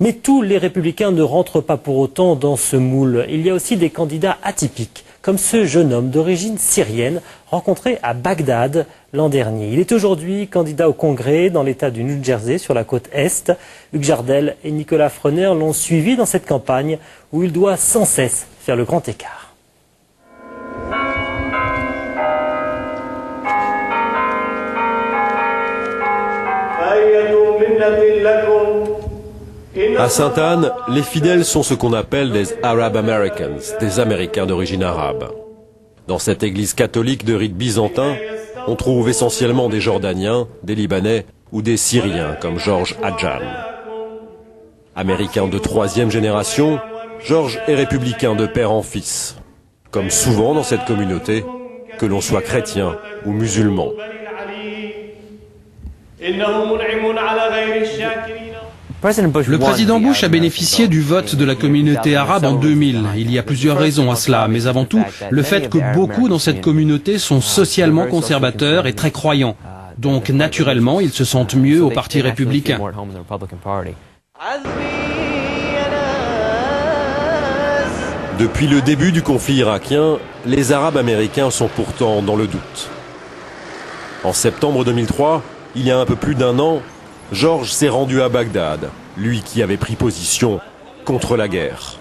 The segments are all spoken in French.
Mais tous les républicains ne rentrent pas pour autant dans ce moule. Il y a aussi des candidats atypiques, comme ce jeune homme d'origine syrienne rencontré à Bagdad l'an dernier. Il est aujourd'hui candidat au Congrès dans l'État du New Jersey sur la côte Est. Hugues Jardel et Nicolas Froner l'ont suivi dans cette campagne où il doit sans cesse faire le grand écart. À Sainte-Anne, les fidèles sont ce qu'on appelle des Arab Americans, des Américains d'origine arabe. Dans cette église catholique de rite byzantin, on trouve essentiellement des Jordaniens, des Libanais ou des Syriens comme George Adjan. Américain de troisième génération, George est républicain de père en fils. Comme souvent dans cette communauté, que l'on soit chrétien ou musulman. Le président Bush a bénéficié du vote de la communauté arabe en 2000. Il y a plusieurs raisons à cela, mais avant tout, le fait que beaucoup dans cette communauté sont socialement conservateurs et très croyants. Donc, naturellement, ils se sentent mieux au Parti républicain. Depuis le début du conflit irakien, les Arabes américains sont pourtant dans le doute. En septembre 2003, il y a un peu plus d'un an, George s'est rendu à Bagdad, lui qui avait pris position contre la guerre.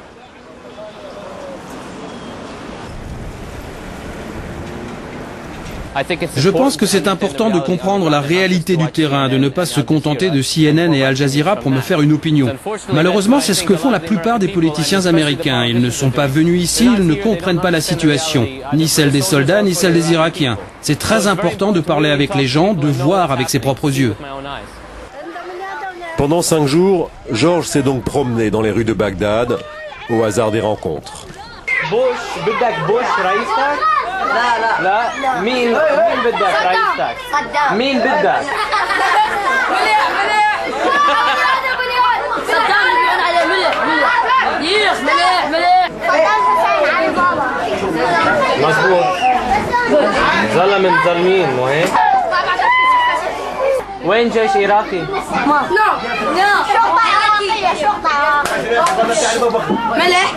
Je pense que c'est important de comprendre la réalité du terrain, de ne pas se contenter de CNN et Al Jazeera pour me faire une opinion. Malheureusement, c'est ce que font la plupart des politiciens américains. Ils ne sont pas venus ici, ils ne comprennent pas la situation, ni celle des soldats, ni celle des Irakiens. C'est très important de parler avec les gens, de voir avec ses propres yeux. Pendant 5 jours, George s'est donc promené dans les rues de Bagdad, au hasard des rencontres. وين جيش عراقي؟ لا شرطة عراقية شرطة ملح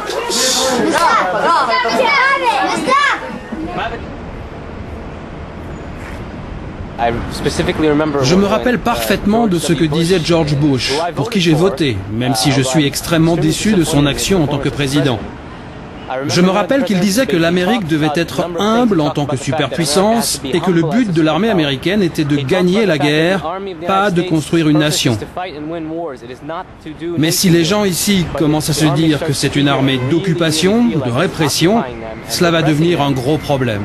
Je me rappelle parfaitement de ce que disait George Bush, pour qui j'ai voté, même si je suis extrêmement déçu de son action en tant que président. Je me rappelle qu'il disait que l'Amérique devait être humble en tant que superpuissance et que le but de l'armée américaine était de gagner la guerre, pas de construire une nation. Mais si les gens ici commencent à se dire que c'est une armée d'occupation, de répression, cela va devenir un gros problème.